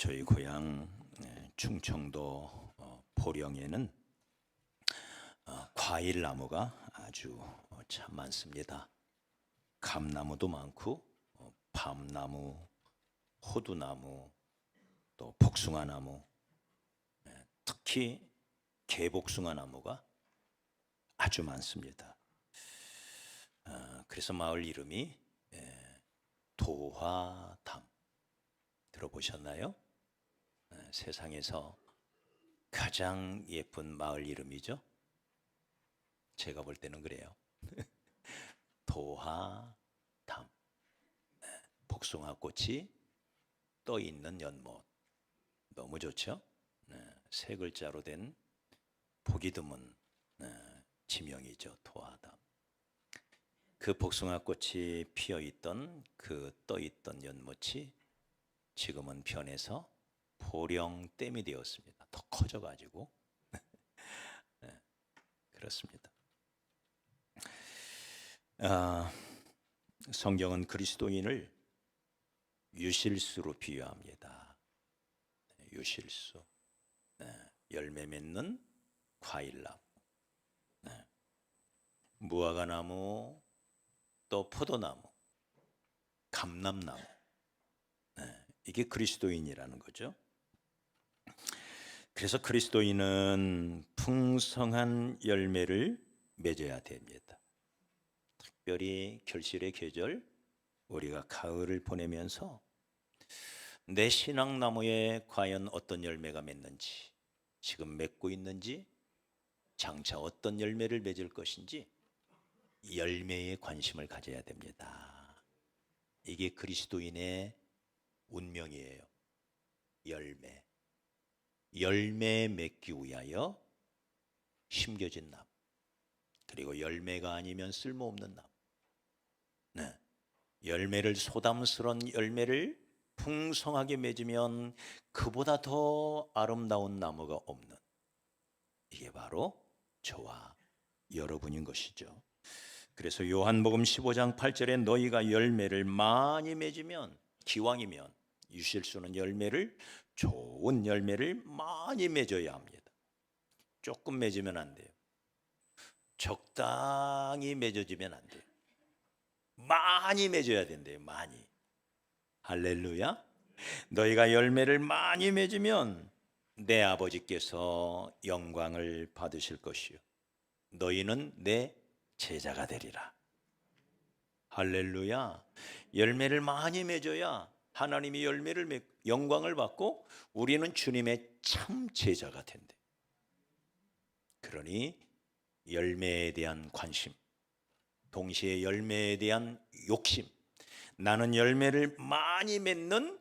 저희 고향 충청도 보령에는 과일 나무가 아주 참 많습니다. 감나무도 많고 밤나무, 호두나무, 또 복숭아나무, 특히 개복숭아나무가 아주 많습니다. 그래서 마을 이름이 도화담 들어보셨나요? 세상에서 가장 예쁜 마을 이름이죠. 제가 볼 때는 그래요. 도화담, 복숭아꽃이 떠 있는 연못, 너무 좋죠. 세 글자로 된 보기 드문 지명이죠. 도화담. 그 복숭아꽃이 피어 있던 그 떠 있던 연못이 지금은 변해서 보령댐이 되었습니다. 더 커져가지고 그렇습니다. 성경은 그리스도인을 유실수로 비유합니다. 유실수, 열매 맺는 과일나무, 무화과나무, 또 포도나무, 감람나무, 이게 그리스도인이라는 거죠. 그래서 그리스도인은 풍성한 열매를 맺어야 됩니다. 특별히 결실의 계절, 우리가 가을을 보내면서 내 신앙나무에 과연 어떤 열매가 맺는지, 지금 맺고 있는지, 장차 어떤 열매를 맺을 것인지 열매에 관심을 가져야 됩니다. 이게 그리스도인의 운명이에요. 열매 맺기 위하여 심겨진 나무, 그리고 열매가 아니면 쓸모없는 나무. 열매를, 소담스러운 열매를 풍성하게 맺으면 그보다 더 아름다운 나무가 없는, 이게 바로 저와 여러분인 것이죠. 그래서 요한복음 15장 8절에 너희가 열매를 많이 맺으면, 기왕이면 유실수는 열매를, 좋은 열매를 많이 맺어야 합니다. 조금 맺으면 안 돼요. 적당히 맺어지면 안 돼요. 많이 맺어야 된대요. 많이. 할렐루야. 너희가 열매를 많이 맺으면 내 아버지께서 영광을 받으실 것이요 너희는 내 제자가 되리라. 할렐루야. 열매를 많이 맺어야 하나님이 영광을 받고 우리는 주님의 참 제자가 된대. 그러니 열매에 대한 관심, 동시에 열매에 대한 욕심, 나는 열매를 많이 맺는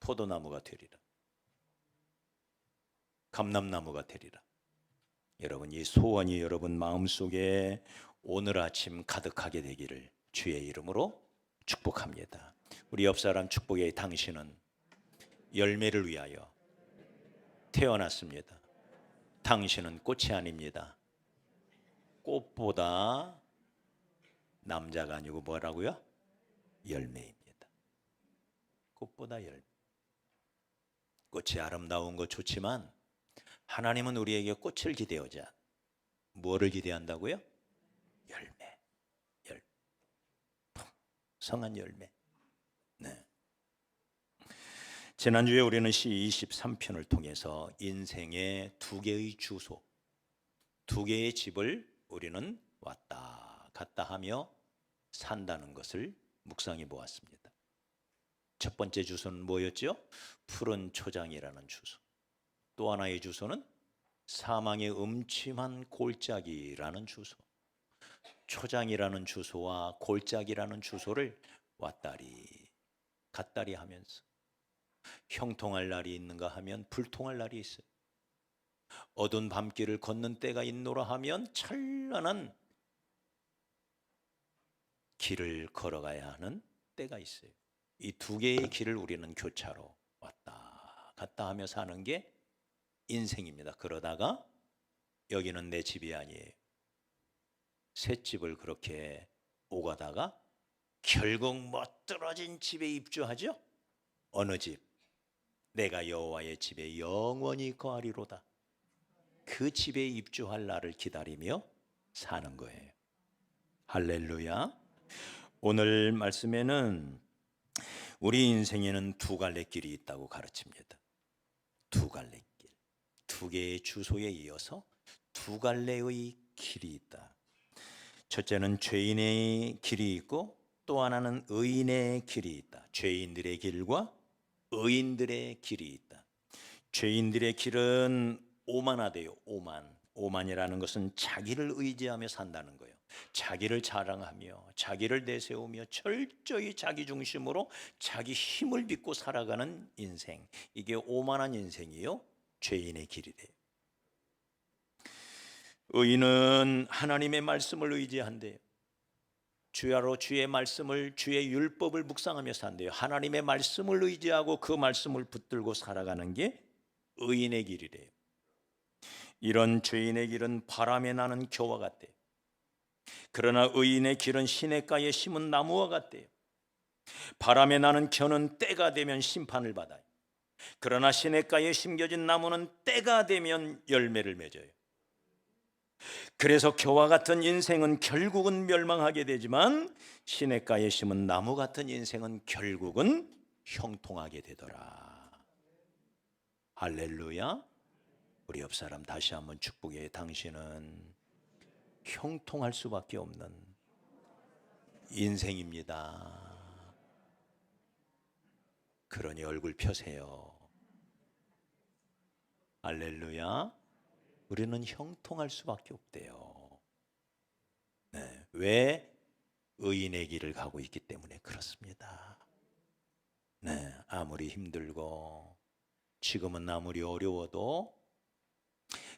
포도나무가 되리라, 감람나무가 되리라. 여러분, 이 소원이 여러분 마음속에 오늘 아침 가득하게 되기를 주의 이름으로 축복합니다. 우리 옆 사람 축복해. 당신은 열매를 위하여 태어났습니다. 당신은 꽃이 아닙니다. 꽃보다 남자가 아니고 뭐라고요? 열매입니다. 꽃보다 열매. 꽃이 아름다운 거 좋지만 하나님은 우리에게 꽃을 기대하자. 뭐를 기대한다고요? 열매. 풍성한 열매. 지난주에 우리는 시 23편을 통해서 인생의 두 개의 주소, 두 개의 집을 우리는 왔다 갔다 하며 산다는 것을 묵상해 보았습니다. 첫 번째 주소는 뭐였죠? 푸른 초장이라는 주소. 또 하나의 주소는 사망의 음침한 골짜기라는 주소. 초장이라는 주소와 골짜기라는 주소를 왔다리 갔다리 하면서 형통할 날이 있는가 하면 불통할 날이 있어요. 어두운 밤길을 걷는 때가 있노라 하면 찬란한 길을 걸어가야 하는 때가 있어요. 이 두 개의 길을 우리는 교차로 왔다 갔다 하며 사는 게 인생입니다. 그러다가 여기는 내 집이 아니에요. 새 집을 그렇게 오가다가 결국 멋들어진 집에 입주하죠. 어느 집? 내가 여호와의 집에 영원히 거하리로다. 그 집에 입주할 날을 기다리며 사는 거예요. 할렐루야. 오늘 말씀에는 우리 인생에는 두 갈래 길이 있다고 가르칩니다. 두 갈래 길. 두 개의 주소에 이어서 두 갈래의 길이 있다. 첫째는 죄인의 길이 있고 또 하나는 의인의 길이 있다. 죄인들의 길과 의인들의 길이 있다. 죄인들의 길은 오만하대요. 오만이라는 것은 자기를 의지하며 산다는 거예요. 자기를 자랑하며 자기를 내세우며 철저히 자기 중심으로 자기 힘을 믿고 살아가는 인생, 이게 오만한 인생이요, 죄인의 길이래요. 의인은 하나님의 말씀을 의지한대요. 주야로 주의 말씀을, 주의 율법을 묵상하며 산대요. 하나님의 말씀을 의지하고 그 말씀을 붙들고 살아가는 게 의인의 길이래요. 이런 죄인의 길은 바람에 나는 겨와 같대요. 그러나 의인의 길은 시냇가에 심은 나무와 같대요. 바람에 나는 겨는 때가 되면 심판을 받아요. 그러나 시냇가에 심겨진 나무는 때가 되면 열매를 맺어요. 그래서 겨와 같은 인생은 결국은 멸망하게 되지만 시냇가에 심은 나무 같은 인생은 결국은 형통하게 되더라. 할렐루야. 우리 옆 사람 다시 한번 축복해. 당신은 형통할 수밖에 없는 인생입니다. 그러니 얼굴 펴세요. 할렐루야. 우리는 형통할 수밖에 없대요. 네. 왜? 의인의 길을 가고 있기 때문에 그렇습니다. 네. 아무리 힘들고 지금은 아무리 어려워도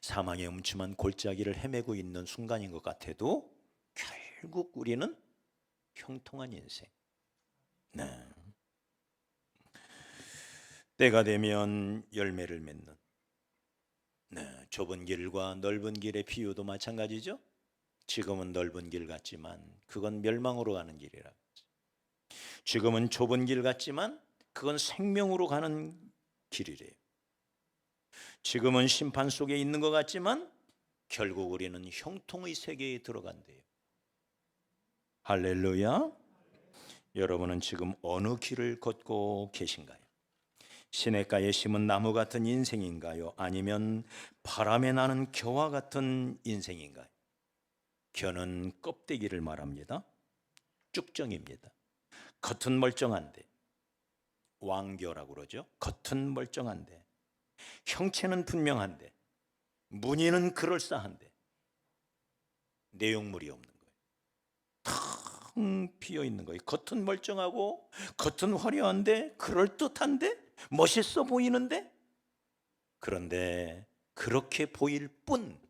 사망의 음침한 골짜기를 헤매고 있는 순간인 것 같아도 결국 우리는 형통한 인생. 네. 때가 되면 열매를 맺는. 네. 좁은 길과 넓은 길의 비유도 마찬가지죠. 지금은 넓은 길 같지만 그건 멸망으로 가는 길이라. 지금은 좁은 길 같지만 그건 생명으로 가는 길이래요. 지금은 심판 속에 있는 것 같지만 결국 우리는 형통의 세계에 들어간대요. 할렐루야. 여러분은 지금 어느 길을 걷고 계신가요? 시냇가에 심은 나무 같은 인생인가요? 아니면 바람에 나는 겨와 같은 인생인가요? 겨는 껍데기를 말합니다. 쭉정입니다. 겉은 멀쩡한데, 왕겨라고 그러죠. 겉은 멀쩡한데 형체는 분명한데 무늬는 그럴싸한데 내용물이 없는 거예요. 텅 비어 있는 거예요. 겉은 멀쩡하고 겉은 화려한데 그럴듯한데 멋있어 보이는데, 그런데 그렇게 보일 뿐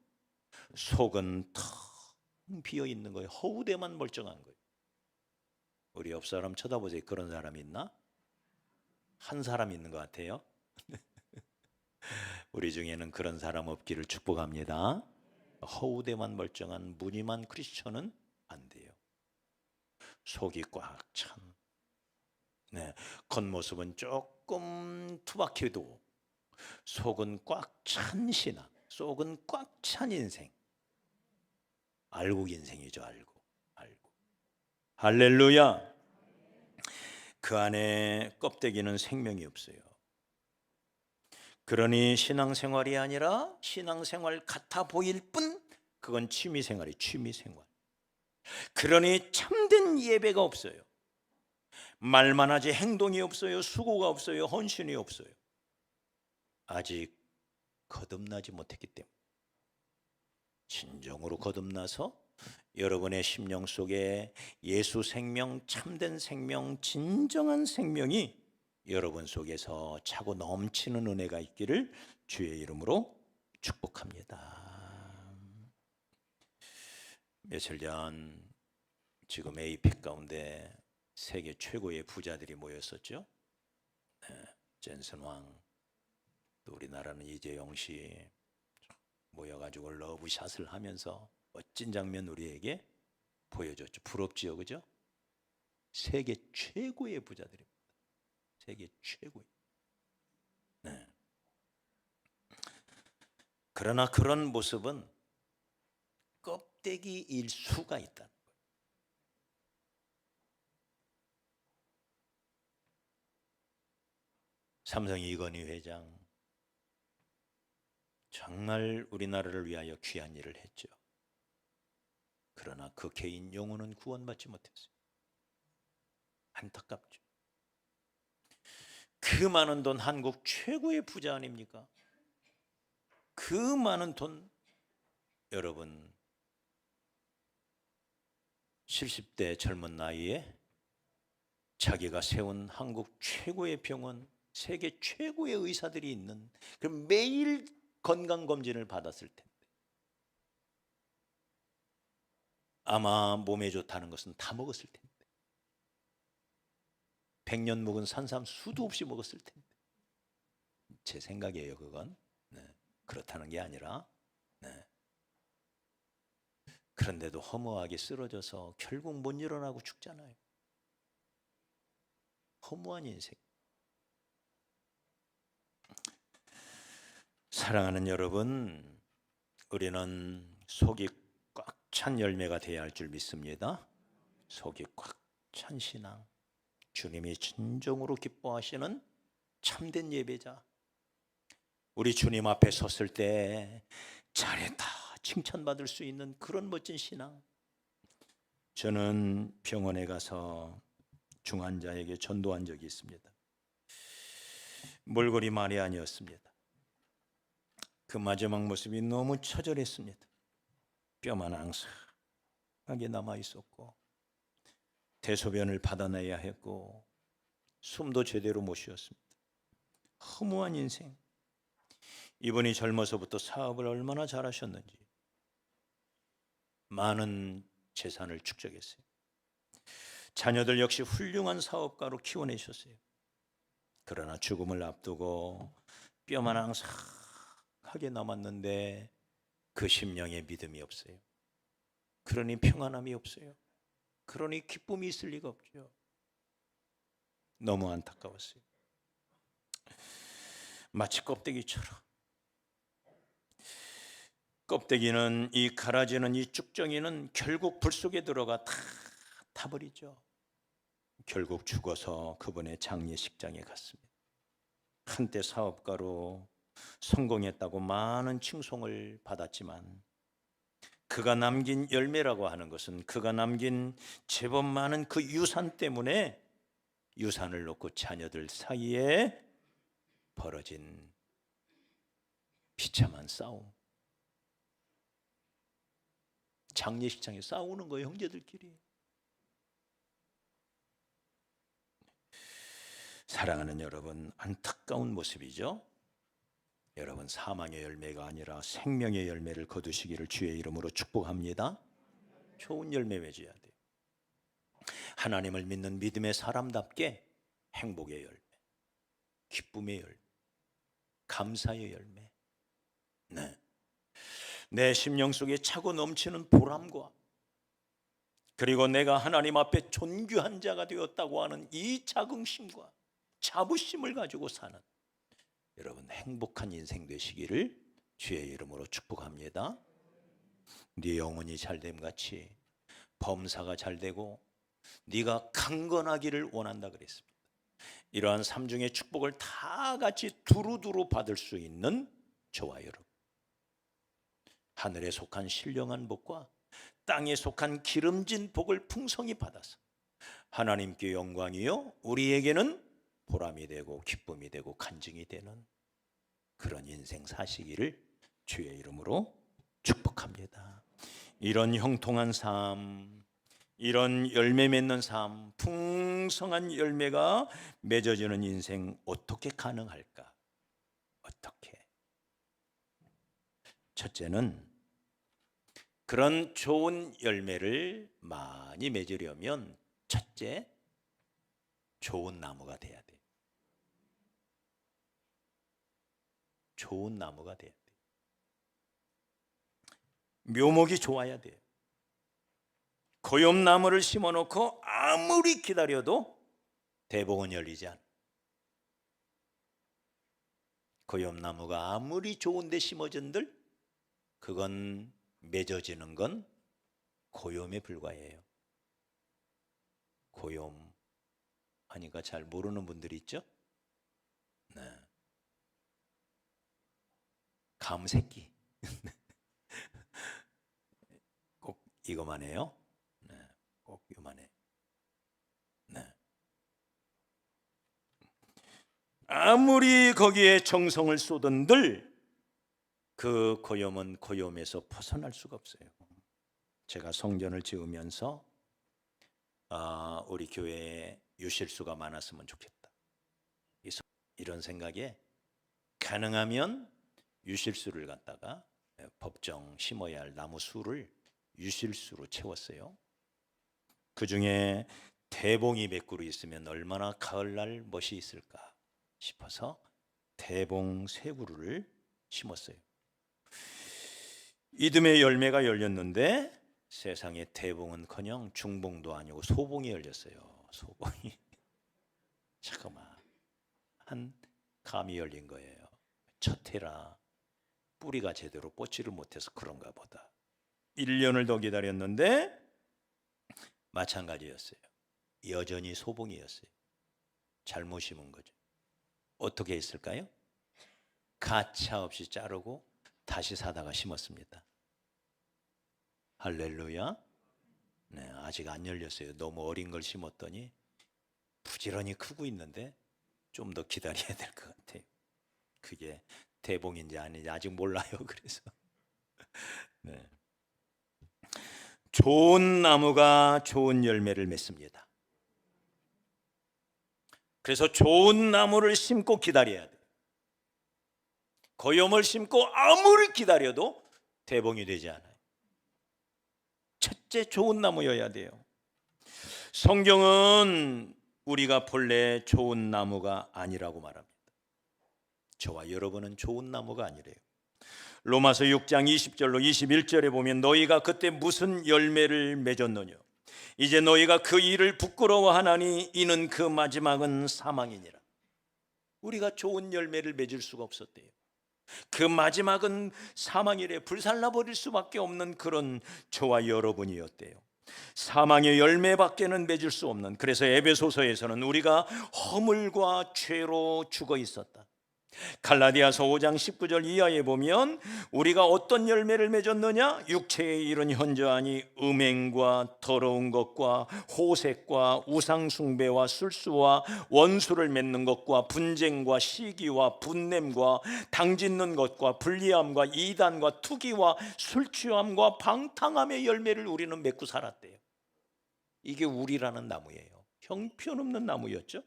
속은 텅 비어 있는 거예요. 허우대만 멀쩡한 거예요. 우리 옆 사람 쳐다보세요. 그런 사람 있나? 한 사람 있는 것 같아요. 우리 중에는 그런 사람 없기를 축복합니다. 허우대만 멀쩡한 무늬만 크리스천은 안 돼요. 속이 꽉 찬. 네, 겉모습은 조금 투박해도 속은 꽉 찬 신앙, 속은 꽉 찬 인생. 알곡 인생이죠. 알고. 할렐루야. 그 안에 껍데기는 생명이 없어요. 그러니 신앙생활이 아니라 신앙생활 같아 보일 뿐 그건 취미생활이 취미생활. 그러니 참된 예배가 없어요. 말만 하지 행동이 없어요. 수고가 없어요. 헌신이 없어요. 아직 거듭나지 못했기 때문에 진정으로 거듭나서 여러분의 심령 속에 예수 생명, 참된 생명, 진정한 생명이 여러분 속에서 차고 넘치는 은혜가 있기를 주의 이름으로 축복합니다. 며칠 전 지금 APEC 가운데 세계 최고의 부자들이 모였었죠. 네, 젠슨 왕, 또 우리나라는 이재용 씨 모여가지고 러브샷을 하면서 멋진 장면 우리에게 보여줬죠. 부럽지요, 그죠? 세계 최고의 부자들입니다. 세계 최고의. 그러나 그런 모습은 껍데기일 수가 있다. 삼성 이건희 회장 정말 우리나라를 위하여 귀한 일을 했죠. 그러나 그 개인 영혼은 구원받지 못했어요. 안타깝죠. 그 많은 돈, 한국 최고의 부자 아닙니까? 그 많은 돈, 여러분 70대 젊은 나이에 자기가 세운 한국 최고의 병원, 세계 최고의 의사들이 있는, 그럼 매일 건강검진을 받았을 텐데 아마 몸에 좋다는 것은 다 먹었을 텐데, 100년 묵은 산삼 수도 없이 먹었을 텐데. 제 생각이에요, 그건. 네. 그렇다는 게 아니라, 네. 그런데도 허무하게 쓰러져서 결국 못 일어나고 죽잖아요. 허무한 인생. 사랑하는 여러분, 우리는 속이 꽉 찬 열매가 되어야 할 줄 믿습니다. 속이 꽉 찬 신앙, 주님이 진정으로 기뻐하시는 참된 예배자, 우리 주님 앞에 섰을 때 잘했다 칭찬받을 수 있는 그런 멋진 신앙. 저는 병원에 가서 중환자에게 전도한 적이 있습니다. 몰골이 말이 아니었습니다. 그 마지막 모습이 너무 처절했습니다. 뼈만 앙상하게 남아 있었고 대소변을 받아내야 했고 숨도 제대로 못 쉬었습니다. 허무한 인생. 이분이 젊어서부터 사업을 얼마나 잘하셨는지 많은 재산을 축적했어요. 자녀들 역시 훌륭한 사업가로 키워내셨어요. 그러나 죽음을 앞두고 뼈만 앙상하게 남았는데 그 심령에 믿음이 없어요. 그러니 평안함이 없어요. 그러니 기쁨이 있을 리가 없죠. 너무 안타까웠어요. 마치 껍데기처럼. 껍데기는, 이 갈아지는 이 쭉정이는 결국 불 속에 들어가 다 타버리죠. 결국 죽어서 그분의 장례식장에 갔습니다. 한때 사업가로 성공했다고 많은 칭송을 받았지만 그가 남긴 열매라고 하는 것은, 그가 남긴 제법 많은 그 유산 때문에 유산을 놓고 자녀들 사이에 벌어진 비참한 싸움. 장례식장에 싸우는 거예요, 형제들끼리. 사랑하는 여러분, 안타까운 모습이죠. 여러분, 사망의 열매가 아니라 생명의 열매를 거두시기를 주의 이름으로 축복합니다. 좋은 열매 맺어야 돼요. 하나님을 믿는 믿음의 사람답게 행복의 열매, 기쁨의 열매, 감사의 열매. 네. 내 심령 속에 차고 넘치는 보람과, 그리고 내가 하나님 앞에 존귀한 자가 되었다고 하는 이 자긍심과 자부심을 가지고 사는, 여러분 행복한 인생 되시기를 주의 이름으로 축복합니다. 네 영혼이 잘됨 같이 범사가 잘되고 네가 강건하기를 원한다 그랬습니다. 이러한 삼중의 축복을 다 같이 두루두루 받을 수 있는 저와 여러분, 하늘에 속한 신령한 복과 땅에 속한 기름진 복을 풍성히 받아서 하나님께 영광이요 우리에게는 보람이 되고 기쁨이 되고 간증이 되는 그런 인생 사시기를 주의 이름으로 축복합니다. 이런 형통한 삶, 이런 열매 맺는 삶, 풍성한 열매가 맺어지는 인생 어떻게 가능할까? 어떻게? 첫째는 그런 좋은 열매를 많이 맺으려면 첫째, 좋은 나무가 돼야 돼. 좋은 나무가 돼야 돼. 묘목이 좋아야 돼. 고염나무를 심어놓고 아무리 기다려도 대복은 열리지 않아. 고염나무가 아무리 좋은데 심어진들 그건 맺어지는 건 고염에 불과해요. 고염 하니까 잘 모르는 분들이 있죠? 네. 감새끼. 꼭 이거만 해요. 네. 꼭 이거만 해. 네. 아무리 거기에 정성을 쏟은들 그 고염은 고염에서 벗어날 수가 없어요. 제가 성전을 지으면서 우리 교회에 유실수가 많았으면 좋겠다. 이런 생각에 가능하면 유실수를 갖다가 법정 심어야 할 나무 수를 유실수로 채웠어요. 그 중에 대봉이 몇 그루 있으면 얼마나 가을날 멋이 있을까 싶어서 대봉 3그루를 심었어요. 이듬해 열매가 열렸는데 세상에 대봉은커녕 중봉도 아니고 소봉이 열렸어요. 소봉이 잠깐만 한 감이 열린 거예요. 첫 해라 뿌리가 제대로 뻗지를 못해서 그런가 보다. 1년을 더 기다렸는데 마찬가지였어요. 여전히 소봉이었어요. 잘못 심은 거죠. 어떻게 했을까요? 가차없이 자르고 다시 사다가 심었습니다. 할렐루야. 네, 아직 안 열렸어요. 너무 어린 걸 심었더니 부지런히 크고 있는데 좀 더 기다려야 될 것 같아요. 그게 대봉인지 아닌지 아직 몰라요. 그래서 네. 좋은 나무가 좋은 열매를 맺습니다. 그래서 좋은 나무를 심고 기다려야 돼요. 고염을 심고 아무리 기다려도 대봉이 되지 않아요. 첫째 좋은 나무여야 돼요. 성경은 우리가 본래 좋은 나무가 아니라고 말합니다. 저와 여러분은 좋은 나무가 아니래요. 로마서 6장 20절로 21절에 보면 너희가 그때 무슨 열매를 맺었느냐 이제 너희가 그 일을 부끄러워하나니 이는 그 마지막은 사망이니라. 우리가 좋은 열매를 맺을 수가 없었대요. 그 마지막은 사망이래. 불살라 버릴 수밖에 없는 그런 저와 여러분이었대요. 사망의 열매밖에는 맺을 수 없는. 그래서 에베소서에서는 우리가 허물과 죄로 죽어 있었다. 갈라디아서 5장 19절 이하에 보면 우리가 어떤 열매를 맺었느냐? 육체의 일은 현저하니 음행과 더러운 것과 호색과 우상숭배와 술수와 원수를 맺는 것과 분쟁과 시기와 분냄과 당짓는 것과 불리함과 이단과 투기와 술취함과 방탕함의 열매를 우리는 맺고 살았대요. 이게 우리라는 나무예요. 형편없는 나무였죠.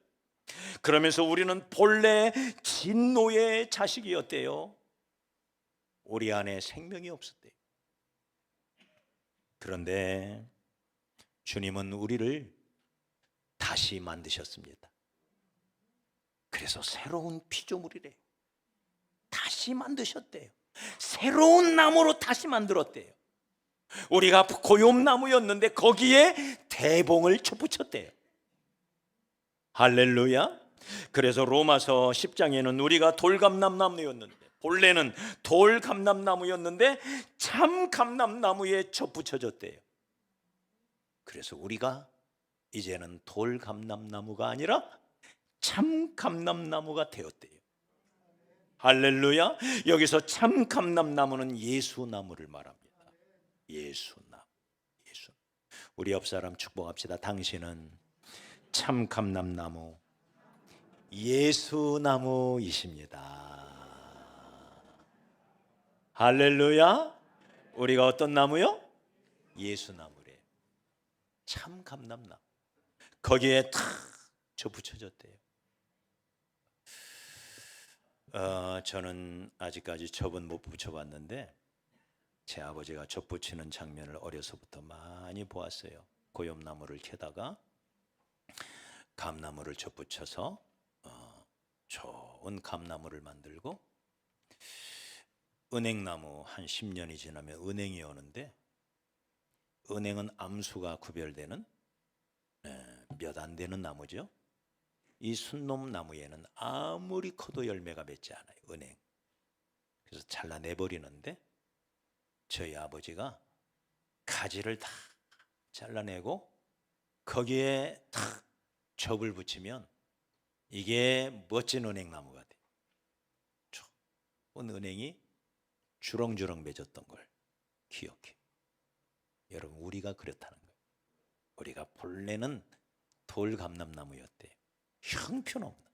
그러면서 우리는 본래 진노의 자식이었대요. 우리 안에 생명이 없었대요. 그런데 주님은 우리를 다시 만드셨습니다. 그래서 새로운 피조물이래요. 다시 만드셨대요. 새로운 나무로 다시 만들었대요. 우리가 고용나무였는데 거기에 대봉을 쳐붙였대요. 할렐루야. 그래서 로마서 10장에는 우리가 돌감람나무였는데 본래는 돌감람나무였는데 참 감람나무에 접붙여졌대요. 그래서 우리가 이제는 돌감람나무가 아니라 참 감람나무가 되었대요. 할렐루야. 여기서 참 감람나무는 예수나무를 말합니다. 예수나무. 예수. 우리 옆 사람 축복합시다. 당신은 참 감람나무 예수나무이십니다. 할렐루야. 우리가 어떤 나무요? 예수나무래요. 참 감람나무. 거기에 탁 접붙여졌대요. 저는 아직까지 접은 못 붙여봤는데 제 아버지가 접붙이는 장면을 어려서부터 많이 보았어요. 고염나무를 캐다가 감나무를 접붙여서 좋은 감나무를 만들고 은행나무 한 10년이 지나면 은행이 오는데 은행은 암수가 구별되는 몇 안 되는 나무죠. 이 순놈나무에는 아무리 커도 열매가 맺지 않아요. 은행. 그래서 잘라내버리는데 저희 아버지가 가지를 다 잘라내고 거기에 탁 접을 붙이면 이게 멋진 은행나무가 돼요. 좋은 은행이 주렁주렁 맺었던 걸 기억해요. 여러분, 우리가 그렇다는 거예요. 우리가 본래는 돌감람나무였대요. 형편없는,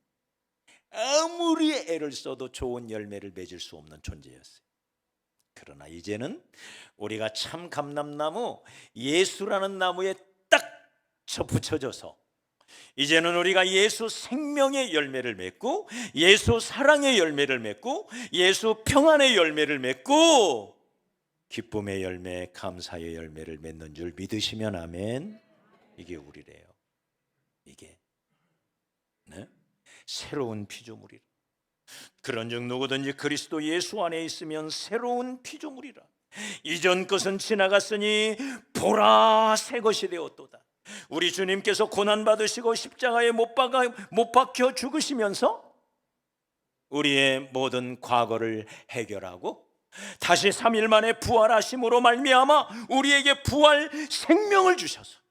아무리 애를 써도 좋은 열매를 맺을 수 없는 존재였어요. 그러나 이제는 우리가 참 감람나무 예수라는 나무에 딱 접붙여져서 이제는 우리가 예수 생명의 열매를 맺고 예수 사랑의 열매를 맺고 예수 평안의 열매를 맺고 기쁨의 열매, 감사의 열매를 맺는 줄 믿으시면 아멘. 이게 우리래요. 이게 새로운 피조물이라. 그런즉 누구든지 그리스도 예수 안에 있으면 새로운 피조물이라. 이전 것은 지나갔으니 보라 새 것이 되었도다. 우리 주님께서 고난 받으시고 십자가에 못 박혀 죽으시면서 우리의 모든 과거를 해결하고 다시 3일 만에 부활하심으로 말미암아 우리에게 부활 생명을 주셔서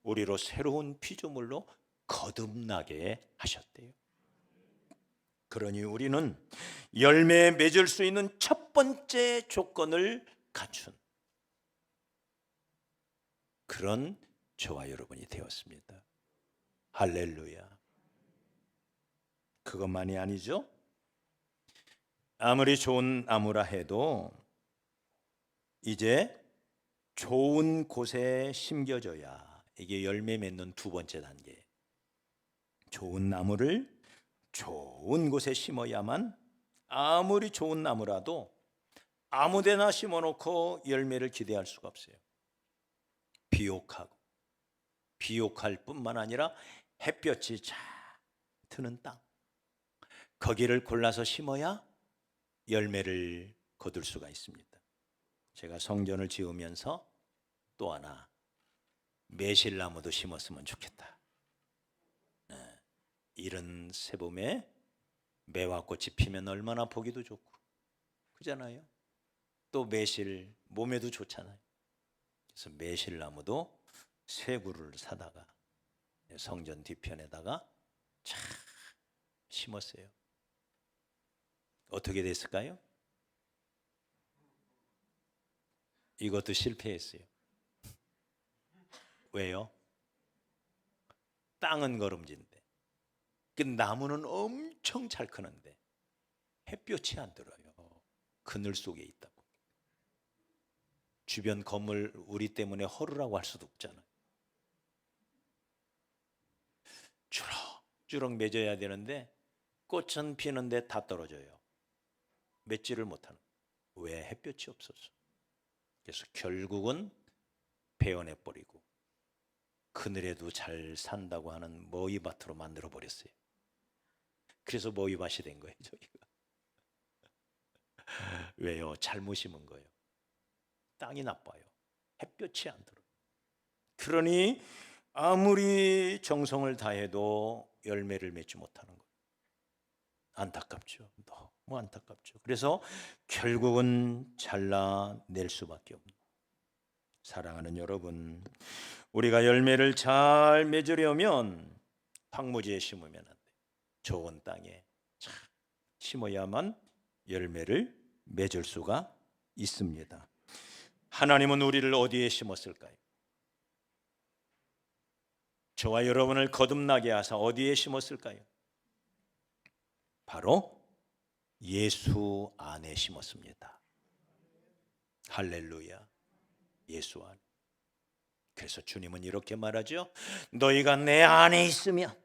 우리로 새로운 피조물로 거듭나게 하셨대요. 그러니 우리는 열매 맺을 수 있는 첫 번째 조건을 갖춘 그런 저와 여러분이 되었습니다. 할렐루야. 그것만이 아니죠. 아무리 좋은 나무라 해도 이제 좋은 곳에 심겨져야 이게 열매 맺는 두 번째 단계. 좋은 나무를 좋은 곳에 심어야만, 아무리 좋은 나무라도 아무데나 심어놓고 열매를 기대할 수가 없어요. 비옥할 뿐만 아니라 햇볕이 잘 드는 땅, 거기를 골라서 심어야 열매를 거둘 수가 있습니다. 제가 성전을 지으면서 또 하나 매실나무도 심었으면 좋겠다. 이른 새봄에 매화꽃이 피면 얼마나 보기도 좋고 그잖아요. 또 매실 몸에도 좋잖아요. 그래서 매실나무도 세 그루를 사다가 성전 뒤편에다가 참 심었어요. 어떻게 됐을까요? 이것도 실패했어요. 왜요? 땅은 거름진데 그 나무는 엄청 잘 크는데 햇볕이 안 들어요. 그늘 속에 있다고. 주변 건물 우리 때문에 허르라고 할 수도 없잖아요. 주렁주렁 맺어야 되는데 꽃은 피는데 다 떨어져요. 맺지를 못하는. 왜? 햇볕이 없어서. 그래서 결국은 베어내버리고 그늘에도 잘 산다고 하는 머위밭으로 만들어 버렸어요. 그래서 머위밭이 된 거예요, 저희가. 왜요? 잘못 심은 거예요. 땅이 나빠요. 햇볕이 안 들어요. 그러니 아무리 정성을 다해도 열매를 맺지 못하는 거예요. 안타깝죠. 너무 안타깝죠. 그래서 결국은 잘라낼 수밖에 없는. 사랑하는 여러분, 우리가 열매를 잘 맺으려면 황무지에 심으면 안 돼요. 좋은 땅에 잘 심어야만 열매를 맺을 수가 있습니다. 하나님은 우리를 어디에 심었을까요? 저와 여러분을 거듭나게 하사 어디에 심었을까요? 바로 예수 안에 심었습니다. 할렐루야. 예수 안에. 그래서 주님은 이렇게 말하죠. 너희가 내 안에 있으면,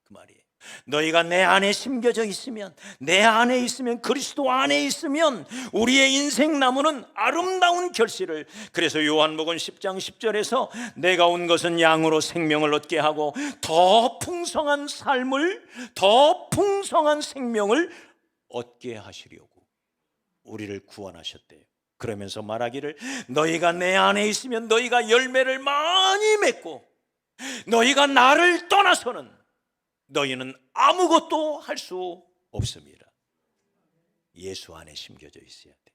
그 말이에요. 너희가 내 안에 심겨져 있으면, 내 안에 있으면, 그리스도 안에 있으면 우리의 인생 나무는 아름다운 결실을. 그래서 요한복음 10장 10절에서 내가 온 것은 양으로 생명을 얻게 하고 더 풍성한 삶을, 더 풍성한 생명을 얻게 하시려고 우리를 구원하셨대요. 그러면서 말하기를 너희가 내 안에 있으면 너희가 열매를 많이 맺고 너희가 나를 떠나서는 너희는 아무것도 할 수 없습니다. 예수 안에 심겨져 있어야 돼.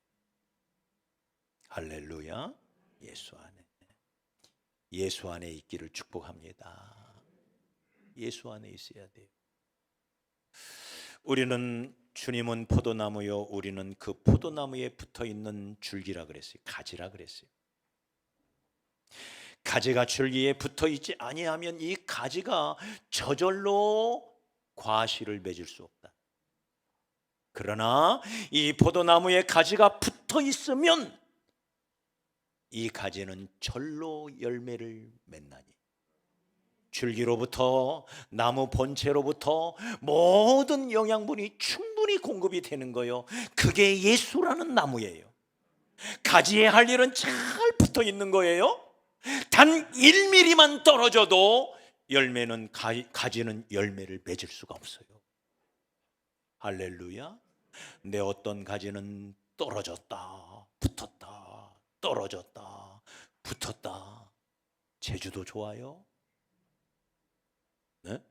할렐루야. 예수 안에. 예수 안에 있기를 축복합니다. 예수 안에 있어야 돼요. 우리는 주님은 포도나무요, 우리는 그 포도나무에 붙어있는 줄기라 그랬어요. 가지라 그랬어요. 가지가 줄기에 붙어있지 아니하면 이 가지가 저절로 과실을 맺을 수 없다. 그러나 이 포도나무에 가지가 붙어있으면 이 가지는 절로 열매를 맺나니, 줄기로부터 나무 본체로부터 모든 영양분이 충분히 공급이 되는 거예요. 그게 예수라는 나무예요. 가지에 할 일은 잘 붙어 있는 거예요. 단 1mm만 떨어져도 열매는 가지는 열매를 맺을 수가 없어요. 할렐루야. 내 어떤 가지는 떨어졌다 붙었다 떨어졌다 붙었다. 제주도 좋아요? 네?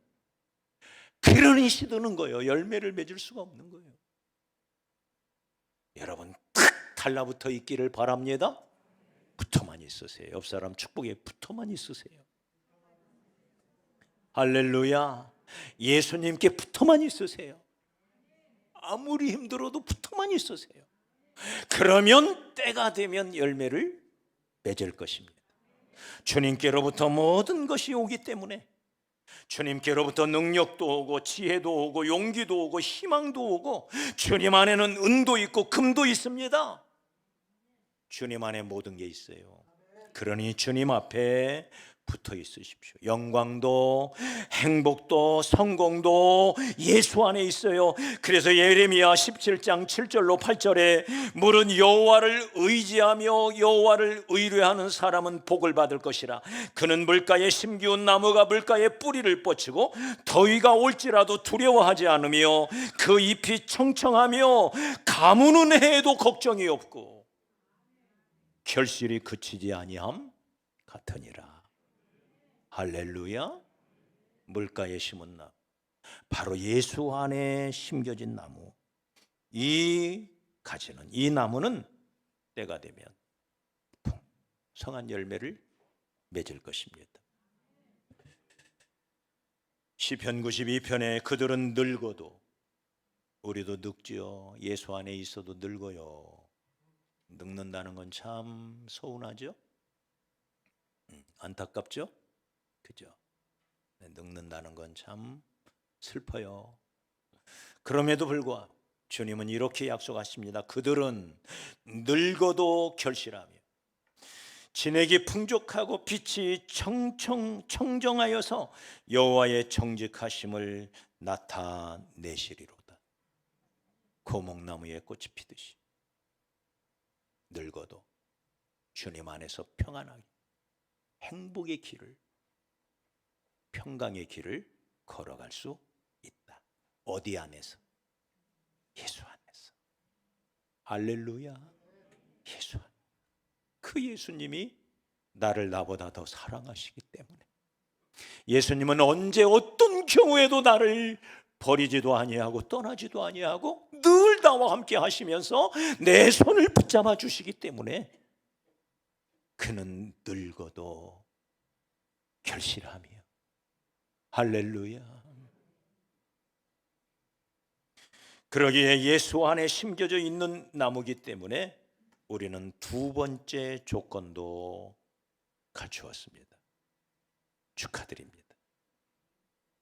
그러니 시드는 거예요. 열매를 맺을 수가 없는 거예요. 여러분 탁 달라붙어 있기를 바랍니다. 붙어만 있으세요. 옆 사람 축복에 붙어만 있으세요. 할렐루야. 예수님께 붙어만 있으세요. 아무리 힘들어도 붙어만 있으세요. 그러면 때가 되면 열매를 맺을 것입니다. 주님께로부터 모든 것이 오기 때문에, 주님께로부터 능력도 오고 지혜도 오고 용기도 오고 희망도 오고, 주님 안에는 은도 있고 금도 있습니다. 주님 안에 모든 게 있어요. 그러니 주님 앞에 붙어 있으십시오. 영광도 행복도 성공도 예수 안에 있어요. 그래서 예레미야 17장 7절로 8절에 물은 여호와를 의지하며 여호와를 의뢰하는 사람은 복을 받을 것이라. 그는 물가에 심기운 나무가 물가에 뿌리를 뻗치고 더위가 올지라도 두려워하지 않으며 그 잎이 청청하며 가무는 해에도 걱정이 없고 결실이 그치지 아니함 같으니라. 할렐루야. 물가에 심은 나무, 바로 예수 안에 심겨진 나무. 이 가지는, 이 나무는 때가 되면 풍성한 열매를 맺을 것입니다. 시편 92편에 그들은 늙어도, 우리도 늙지요. 예수 안에 있어도 늙어요. 늙는다는 건 참 서운하죠? 안타깝죠? 그죠? 늙는다는 건 참 슬퍼요. 그럼에도 불구하고 주님은 이렇게 약속하십니다. 그들은 늙어도 결실하며 진액이 풍족하고 빛이 청정하여서 여호와의 정직하심을 나타내시리로다. 고목나무에 꽃이 피듯이 늙어도 주님 안에서 평안하게 행복의 길을, 평강의 길을 걸어갈 수 있다. 어디 안에서? 예수 안에서. 할렐루야. 예수 안에. 그 예수님이 나를 나보다 더 사랑하시기 때문에, 예수님은 언제 어떤 경우에도 나를 버리지도 아니하고 떠나지도 아니하고 늘 나와 함께 하시면서 내 손을 붙잡아 주시기 때문에 그는 늙어도 결실하며, 할렐루야. 그러기에 예수 안에 심겨져 있는 나무기 때문에 우리는 두 번째 조건도 갖추었습니다. 축하드립니다.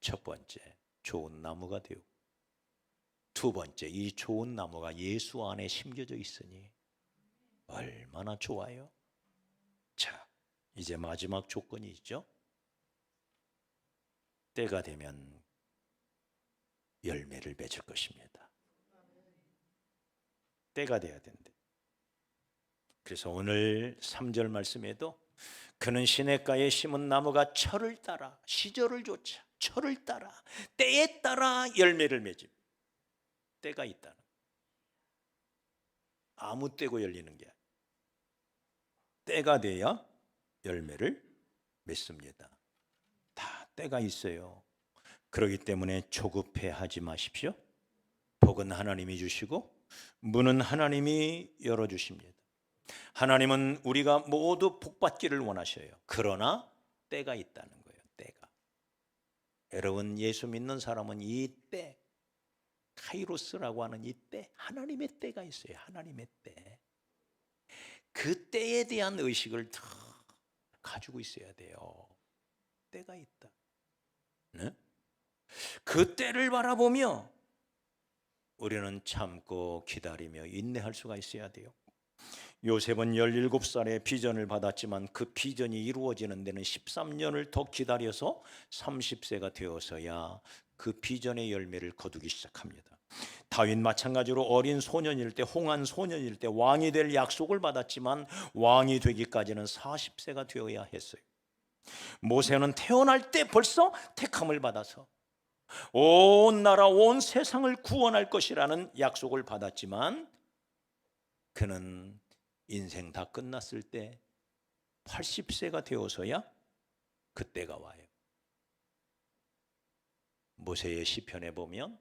첫 번째, 좋은 나무가 되고, 두 번째, 이 좋은 나무가 예수 안에 심겨져 있으니 얼마나 좋아요. 자, 이제 마지막 조건이 있죠. 때가 되면 열매를 맺을 것입니다. 때가 돼야 된대. 그래서 오늘 3절 말씀에도 그는 시냇가에 심은 나무가 철을 따라, 시절을 쫓아 철을 따라 때에 따라 열매를 맺음. 때가 있다는, 아무 때고 열리는 게 아니라 때가 돼야 열매를 맺습니다. 다 때가 있어요. 그렇기 때문에 조급해하지 마십시오. 복은 하나님이 주시고 문은 하나님이 열어주십니다. 하나님은 우리가 모두 복받기를 원하셔요. 그러나 때가 있다는 거예요. 때가. 여러분, 예수 믿는 사람은 이 때, 카이로스라고 하는 이 때, 하나님의 때가 있어요. 하나님의 때. 그 때에 대한 의식을 더 가지고 있어야 돼요. 때가 있다. 네? 그 때를 바라보며 우리는 참고 기다리며 인내할 수가 있어야 돼요. 요셉은 17살에 비전을 받았지만 그 비전이 이루어지는 데는 13년을 더 기다려서 30세가 되어서야 그 비전의 열매를 거두기 시작합니다. 다윗 마찬가지로 어린 소년일 때, 홍한 소년일 때 왕이 될 약속을 받았지만 왕이 되기까지는 40세가 되어야 했어요. 모세는 태어날 때 벌써 택함을 받아서 온 나라 온 세상을 구원할 것이라는 약속을 받았지만 그는 인생 다 끝났을 때 80세가 되어서야 그때가 와요. 모세의 시편에 보면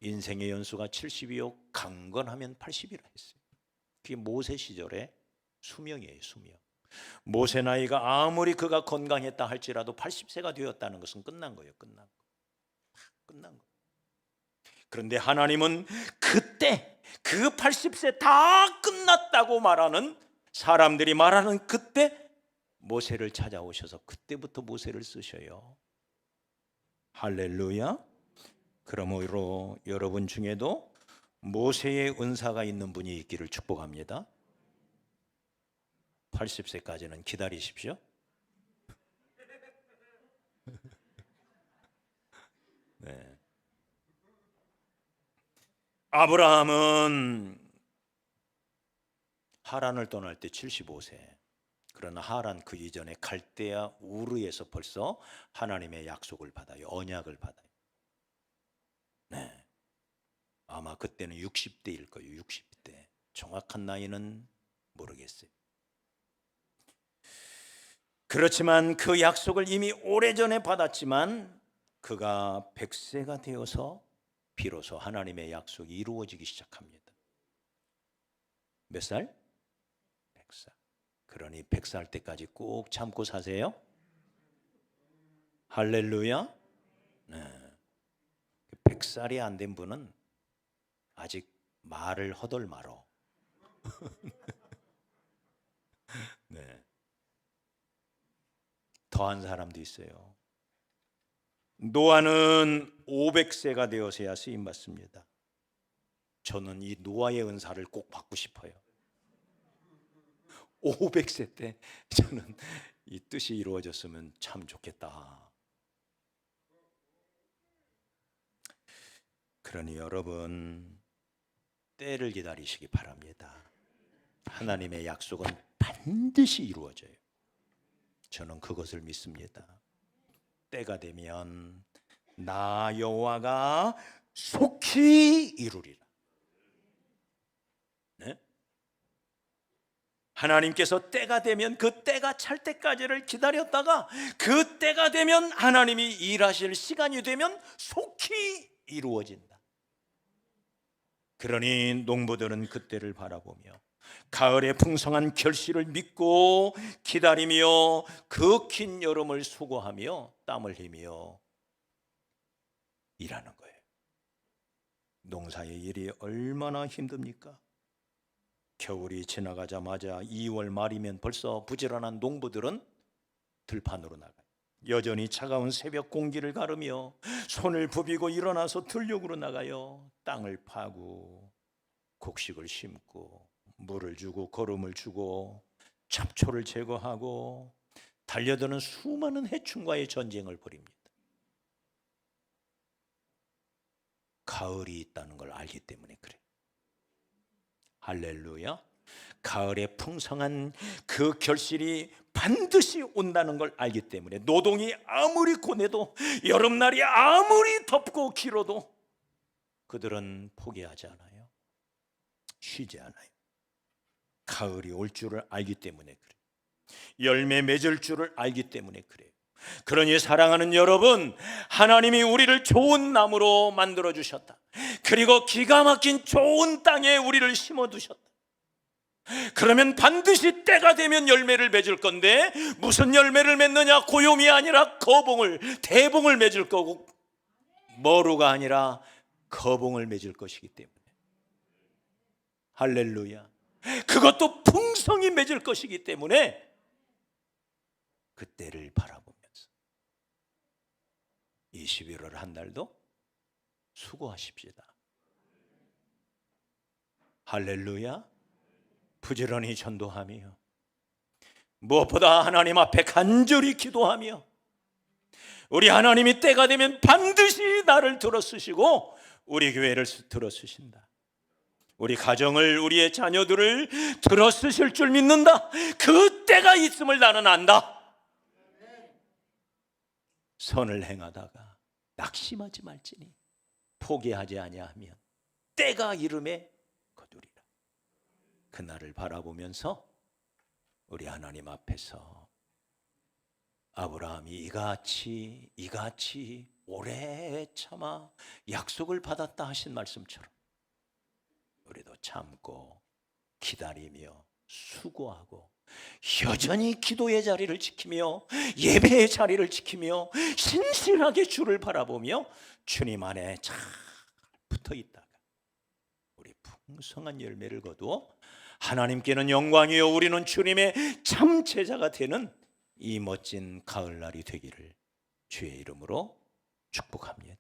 인생의 연수가 70이요 강건하면 80이라 했어요. 그게 모세 시절의 수명이에요. 수명. 모세 나이가 아무리 그가 건강했다 할지라도 80세가 되었다는 것은 끝난 거예요. 끝난 거. 그런데 하나님은 그때 그 80세 다 끝났다고 말하는 사람들이 말하는 그때 모세를 찾아오셔서 그때부터 모세를 쓰셔요. 할렐루야. 그러므로 여러분 중에도 모세의 은사가 있는 분이 있기를 축복합니다. 80세까지는 기다리십시오. 네. 아브라함은 하란을 떠날 때 75세. 그러나 하란 그 이전에 갈대아 우르에서 벌써 하나님의 약속을 받아요. 언약을 받아요. 네. 아마 그때는 60대일 거예요. 60대. 정확한 나이는 모르겠어요. 그렇지만 그 약속을 이미 오래전에 받았지만 그가 100세가 되어서 비로소 하나님의 약속이 이루어지기 시작합니다. 몇 살? 100살. 그러니 100살 때까지 꼭 참고 사세요. 할렐루야. 네. 100살이 안 된 분은 아직 말을 허덜 말어. 네. 더한 사람도 있어요. 노아는 500세가 되어서야 쓰임 받습니다. 저는 이 노아의 은사를 꼭 받고 싶어요. 500세 때 저는 이 뜻이 이루어졌으면 참 좋겠다. 그러니 여러분 때를 기다리시기 바랍니다. 하나님의 약속은 반드시 이루어져요. 저는 그것을 믿습니다. 때가 되면 나 여호와가 속히 이루리라. 네? 하나님께서 때가 되면 그 때가 찰 때까지를 기다렸다가 그 때가 되면 하나님이 일하실 시간이 되면 속히 이루어진다. 그러니 농부들은 그때를 바라보며 가을의 풍성한 결실을 믿고 기다리며 그 긴 여름을 수고하며 땀을 흘리며 일하는 거예요. 농사의 일이 얼마나 힘듭니까? 겨울이 지나가자마자 2월 말이면 벌써 부지런한 농부들은 들판으로 나가요. 여전히 차가운 새벽 공기를 가르며 손을 부비고 일어나서 들녘으로 나가요. 땅을 파고 곡식을 심고 물을 주고 거름을 주고 잡초를 제거하고 달려드는 수많은 해충과의 전쟁을 벌입니다. 가을이 있다는 걸 알기 때문에 그래. 할렐루야. 가을의 풍성한 그 결실이 반드시 온다는 걸 알기 때문에 노동이 아무리 고뇌도 여름날이 아무리 덥고 길어도 그들은 포기하지 않아요. 쉬지 않아요. 가을이 올 줄을 알기 때문에 그래요. 열매 맺을 줄을 알기 때문에 그래요. 그러니 사랑하는 여러분, 하나님이 우리를 좋은 나무로 만들어 주셨다. 그리고 기가 막힌 좋은 땅에 우리를 심어 두셨다. 그러면 반드시 때가 되면 열매를 맺을 건데, 무슨 열매를 맺느냐? 고요미 아니라 거봉을, 대봉을 맺을 거고, 머루가 아니라 거봉을 맺을 것이기 때문에. 할렐루야. 그것도 풍성히 맺을 것이기 때문에 그 때를 바라보면서 이 11월 한 달도 수고하십시다. 할렐루야. 부지런히 전도하며 무엇보다 하나님 앞에 간절히 기도하며, 우리 하나님이 때가 되면 반드시 나를 들어쓰시고 우리 교회를 들어쓰신다. 우리 가정을, 우리의 자녀들을 들어쓰실 줄 믿는다. 그 때가 있음을 나는 안다. 선을 행하다가 낙심하지 말지니 포기하지 아니하면 때가 이름에 거두리라. 그날을 바라보면서 우리 하나님 앞에서 아브라함이 이같이 오래 참아 약속을 받았다 하신 말씀처럼 우리도 참고 기다리며 수고하고 여전히 기도의 자리를 지키며 예배의 자리를 지키며 신실하게 주를 바라보며 주님 안에 잘 붙어 있다가 우리 풍성한 열매를 거두어 하나님께는 영광이요 우리는 주님의 참 제자가 되는 이 멋진 가을날이 되기를 주의 이름으로 축복합니다.